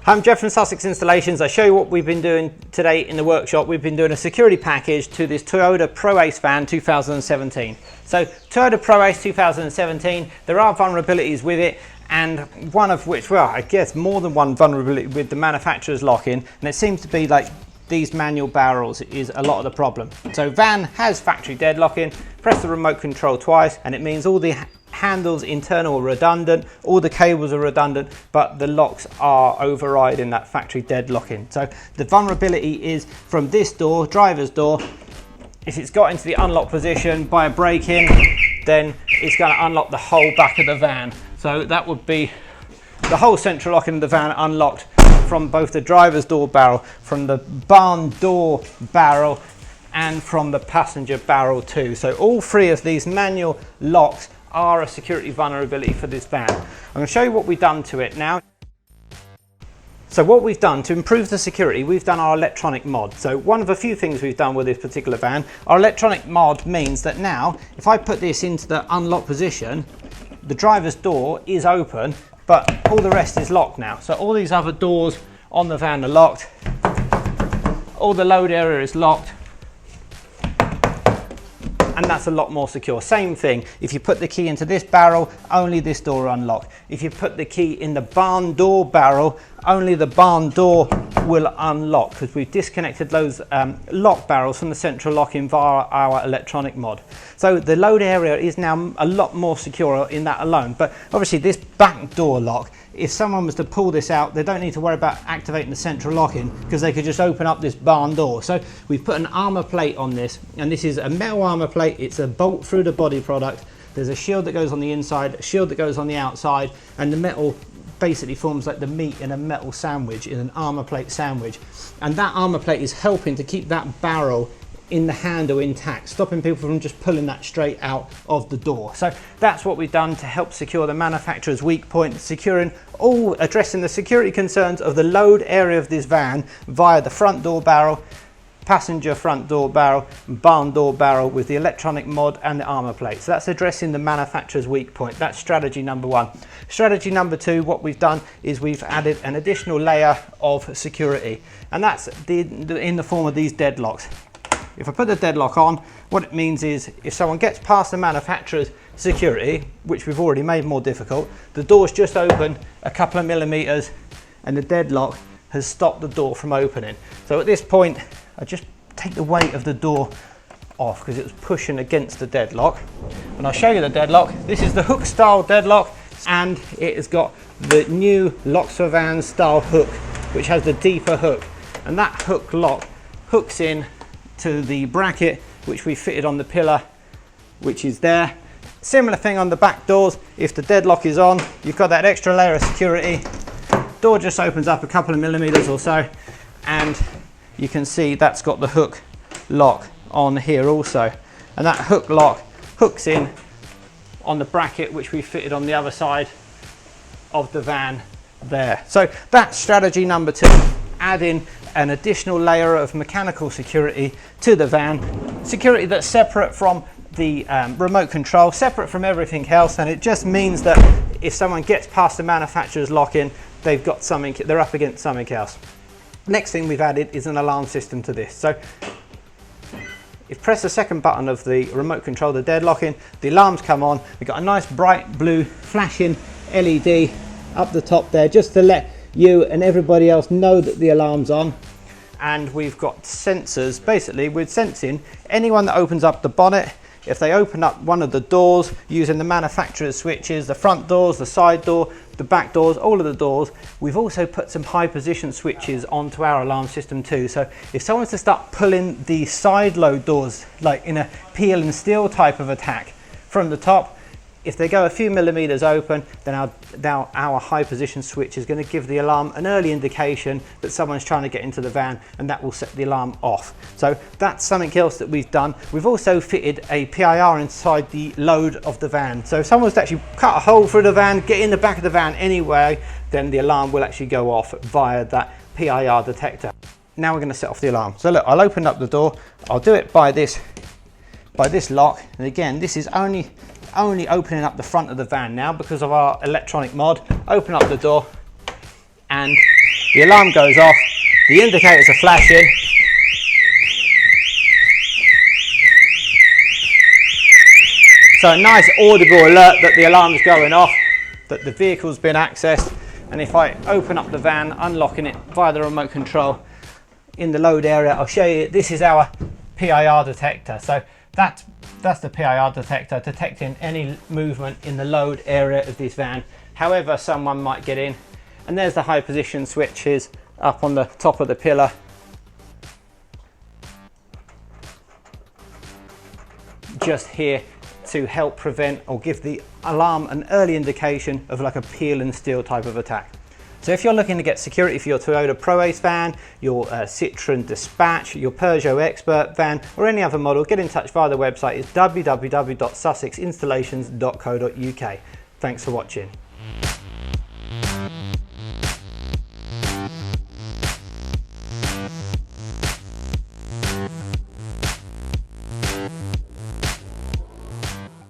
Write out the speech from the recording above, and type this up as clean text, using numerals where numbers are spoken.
I'm Jeff from Sussex Installations. I show you what we've been doing today in the workshop. We've been doing a security package to this Toyota Proace van 2017. So Toyota Proace 2017, there are vulnerabilities with it, and one of which, well, I guess more than one vulnerability with the manufacturer's lock-in, and it seems to be like these manual barrels is a lot of the problem. So van has factory deadlocking, press the remote control twice and it means all the handles internal are redundant, all the cables are redundant, but the locks are overriding that factory deadlocking. So the vulnerability is from this door, driver's door. If it's got into the unlock position by a break-in, then it's going to unlock the whole back of the van. So that would be the whole central locking of the van unlocked from both the driver's door barrel, from the barn door barrel, and from the passenger barrel too. So all three of these manual locks are a security vulnerability for this van. I'm going to show you what we've done to it now. So what we've done to improve the security, we've done our electronic mod. So one of a few things we've done with this particular van, our electronic mod means that now if I put this into the unlock position, the driver's door is open, but all the rest is locked now. So all these other doors on the van are locked, all the load area is locked, and that's a lot more secure. Same thing, if you put the key into this barrel, only this door will unlock. If you put the key in the barn door barrel, only the barn door will unlock, because we've disconnected those lock barrels from the central locking via our electronic mod. So the load area is now a lot more secure in that alone. But obviously this back door lock, if someone was to pull this out, they don't need to worry about activating the central locking, because they could just open up this barn door. So we've put an armor plate on this, and this is a metal armor plate. It's a bolt through the body product. There's a shield that goes on the inside, a shield that goes on the outside, and the metal basically forms like the meat in a metal sandwich, in an armor plate sandwich. And that armor plate is helping to keep that barrel in the handle intact, stopping people from just pulling that straight out of the door. So that's what we've done to help secure the manufacturer's weak point, addressing the security concerns of the load area of this van via the front door barrel, passenger front door barrel, barn door barrel with the electronic mod and the armor plate. So that's addressing the manufacturer's weak point. That's strategy number one. Strategy number two, what we've done is we've added an additional layer of security, and that's in the form of these deadlocks. If I put the deadlock on, what it means is if someone gets past the manufacturer's security, which we've already made more difficult, the door's just open a couple of millimeters and the deadlock has stopped the door from opening. So at this point, I just take the weight of the door off because it was pushing against the deadlock. And I'll show you the deadlock. This is the hook style deadlock, and it has got the new Locks for Vans style hook, which has the deeper hook. And that hook lock hooks in to the bracket which we fitted on the pillar, which is there. Similar thing on the back doors. If the deadlock is on, you've got that extra layer of security. Door just opens up a couple of millimeters or so, and you can see that's got the hook lock on here also. And that hook lock hooks in on the bracket which we fitted on the other side of the van there. So that's strategy number two, adding an additional layer of mechanical security to the van, security that's separate from the remote control, separate from everything else, and it just means that if someone gets past the manufacturer's lock-in, they've got something, they're up against something else. Next thing we've added is an alarm system to this. So if you press the second button of the remote control, the deadlocking, the alarms come on. We've got a nice bright blue flashing LED up the top there, just to let you and everybody else know that the alarm's on. And we've got sensors. Basically, we're sensing anyone that opens up the bonnet. If they open up one of the doors using the manufacturer's switches, the front doors, the side door, the back doors, all of the doors, we've also put some high position switches onto our alarm system too. So if someone's to start pulling the side load doors, like in a peel and steel type of attack from the top, if they go a few millimeters open, then our high position switch is going to give the alarm an early indication that someone's trying to get into the van, and that will set the alarm off. So that's something else that we've done. We've also fitted a PIR inside the load of the van. So if someone's to actually cut a hole through the van, get in the back of the van anyway, then the alarm will actually go off via that PIR detector. Now we're going to set off the alarm. So look, I'll open up the door. I'll do it by this lock. And again, this is only opening up the front of the van now because of our electronic mod. Open up the door and the alarm goes off, the indicators are flashing. So a nice audible alert that the alarm's going off, that the vehicle's been accessed. And if I open up the van, unlocking it via the remote control in the load area, I'll show you, this is our PIR detector. So that's the PIR detector detecting any movement in the load area of this van, however someone might get in. And there's the high position switches up on the top of the pillar. Just here to help prevent or give the alarm an early indication of like a peel and steal type of attack. So if you're looking to get security for your Toyota Proace van, your Citroën Dispatch, your Peugeot Expert van, or any other model, get in touch via the website. It's www.sussexinstallations.co.uk. Thanks for watching.